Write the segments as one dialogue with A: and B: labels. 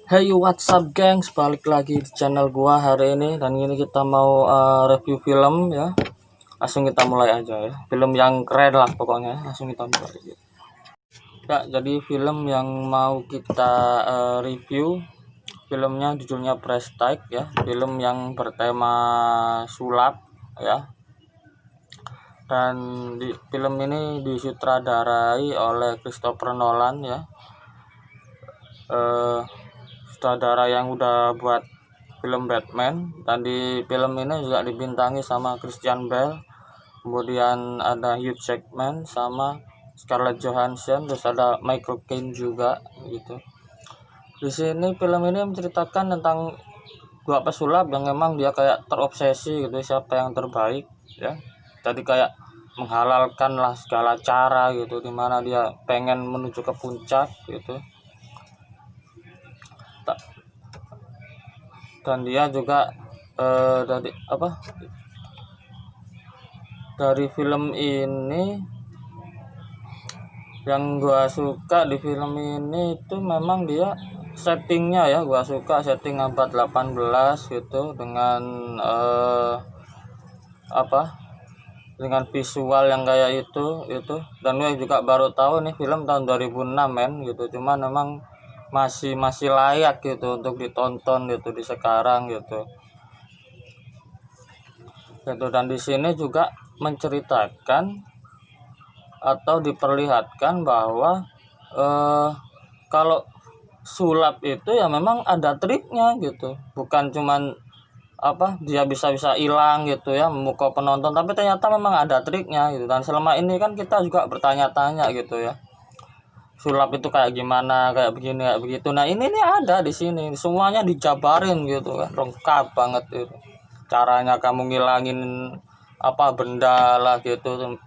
A: Hey, what's up gengs, balik lagi di channel gua hari ini. Dan ini kita mau review film ya. Langsung kita mulai aja ya. Film yang keren lah pokoknya, langsung kita mulai ya. Jadi film yang mau kita review, filmnya judulnya Prestige ya. Film yang bertema sulap ya. Dan di film ini disutradarai oleh Christopher Nolan ya. Sutradara yang udah buat film Batman, dan di film ini juga dibintangi sama Christian Bale, kemudian ada Hugh Jackman sama Scarlett Johansson, terus ada Michael Caine juga gitu. Di sini film ini menceritakan tentang dua pesulap yang memang dia kayak terobsesi gitu, siapa yang terbaik ya. Jadi kayak menghalalkan lah segala cara gitu, dimana dia pengen menuju ke puncak gitu. Dan dia juga dari film ini, yang gua suka di film ini itu memang dia settingnya ya, gua suka setting abad 18 gitu, dengan dengan visual yang kayak itu. Dan gue juga baru tahu nih film tahun 2006 men gitu, cuman memang masih layak gitu untuk ditonton gitu di sekarang gitu. Dan di sini juga menceritakan atau diperlihatkan bahwa kalau sulap itu ya memang ada triknya gitu, bukan cuman dia bisa hilang gitu ya memukau penonton, tapi ternyata memang ada triknya gitu. Dan selama ini kan kita juga bertanya-tanya gitu ya, sulap itu kayak gimana, kayak begini kayak begitu. Nah ini nih ada di sini, semuanya dijabarin gitu kan, lengkap banget gitu. Caranya kamu ngilangin benda lah gitu,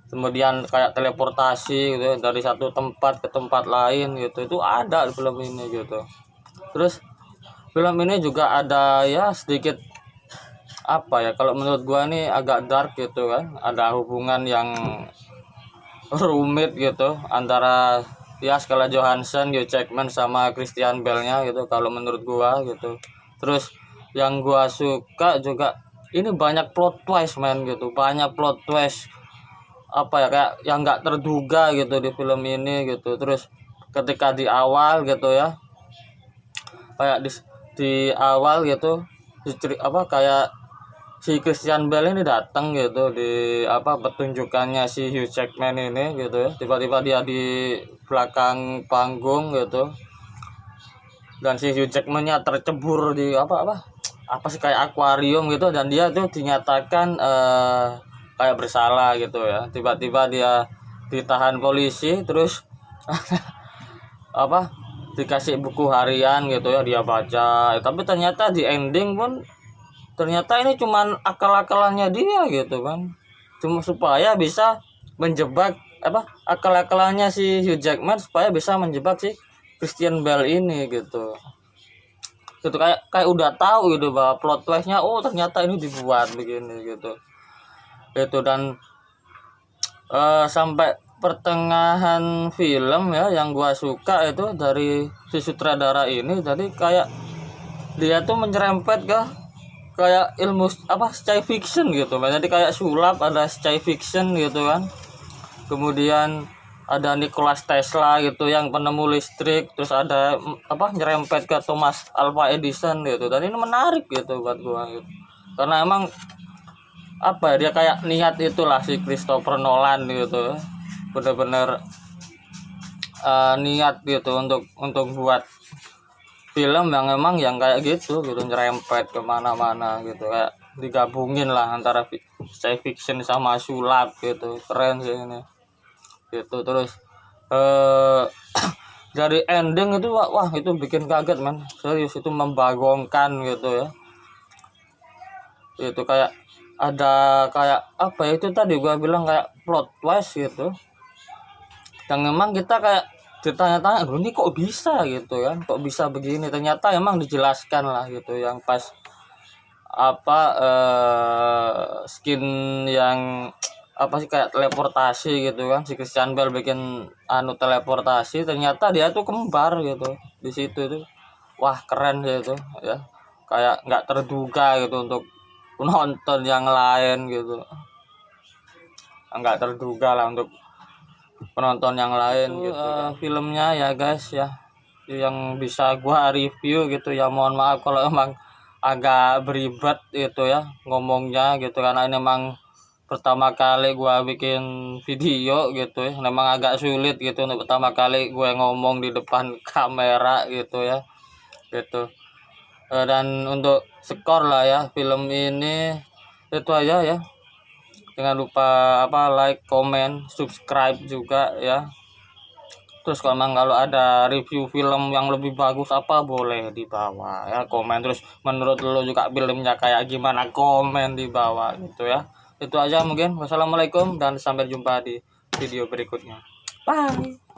A: kemudian kayak teleportasi gitu dari satu tempat ke tempat lain gitu, itu ada di film ini gitu. Terus film ini juga ada ya sedikit kalau menurut gua ini agak dark gitu kan, ada hubungan yang rumit gitu antara ya Scarlett Johansson, Hugh Jackman sama Christian Bale-nya gitu kalau menurut gua gitu. Terus yang gua suka juga ini banyak plot twist man gitu, banyak plot twist kayak yang nggak terduga gitu di film ini gitu. Terus ketika di awal gitu ya, kayak di awal gitu kayak si Christian Bale ini datang gitu di pertunjukannya si Hugh Jackman ini gitu ya, tiba-tiba dia di belakang panggung gitu, dan si Hugh Jackman-nya tercebur di sih kayak akuarium gitu, dan dia tuh dinyatakan kayak bersalah gitu ya. Tiba-tiba dia ditahan polisi, terus dikasih buku harian gitu ya, dia baca. Tapi ternyata di ending pun ternyata ini cuman akal-akalannya dia gitu kan, cuma supaya bisa menjebak akal-akalannya si Hugh Jackman supaya bisa menjebak si Christian Bale ini gitu. Gitu kayak udah tahu gitu bahwa plot twistnya ternyata ini dibuat begini gitu. Dan sampai pertengahan film ya, yang gua suka itu dari si sutradara ini, jadi kayak dia tuh menyerempet ke kayak ilmu science fiction gitu. Jadi kayak sulap ada science fiction gitu kan, kemudian ada Nikola Tesla gitu yang penemu listrik, terus ada nyerempet ke Thomas Alva Edison gitu. Dan ini menarik gitu buat gua gitu, karena emang dia kayak niat itulah si Christopher Nolan gitu, bener-bener niat gitu untuk buat film yang emang yang kayak gitu nyerempet kemana-mana gitu, kayak digabungin lah antara science fiction sama sulap gitu. Keren sih ini gitu. Terus dari ending itu wah itu bikin kaget man, serius, itu membagongkan gitu ya. Itu kayak ada kayak itu tadi gua bilang kayak plot twist gitu, yang memang kita kayak ditanya-tanya, ini kok bisa gitu kan, kok bisa begini. Ternyata emang dijelaskan lah gitu, yang pas skin yang kayak teleportasi gitu kan, si Christian Bale bikin teleportasi, ternyata dia tuh kembar gitu di situ tuh. wah keren gitu ya, kayak nggak terduga gitu untuk penonton yang lain gitu, nggak terduga lah untuk penonton yang lain itu, gitu kan. Filmnya ya guys ya yang bisa gua review gitu ya, mohon maaf kalau emang agak beribet gitu ya ngomongnya gitu, karena ini emang pertama kali gua bikin video gitu ya, memang agak sulit gitu untuk pertama kali gue ngomong di depan kamera gitu ya gitu. Dan untuk skor lah ya film ini itu aja ya, jangan lupa like, comment, subscribe juga ya. Terus kalau ada review film yang lebih bagus apa boleh di bawah ya komen. Terus menurut lo juga filmnya kayak gimana, komen di bawah gitu ya. Itu aja mungkin. Wassalamualaikum dan sampai jumpa di video berikutnya. Bye.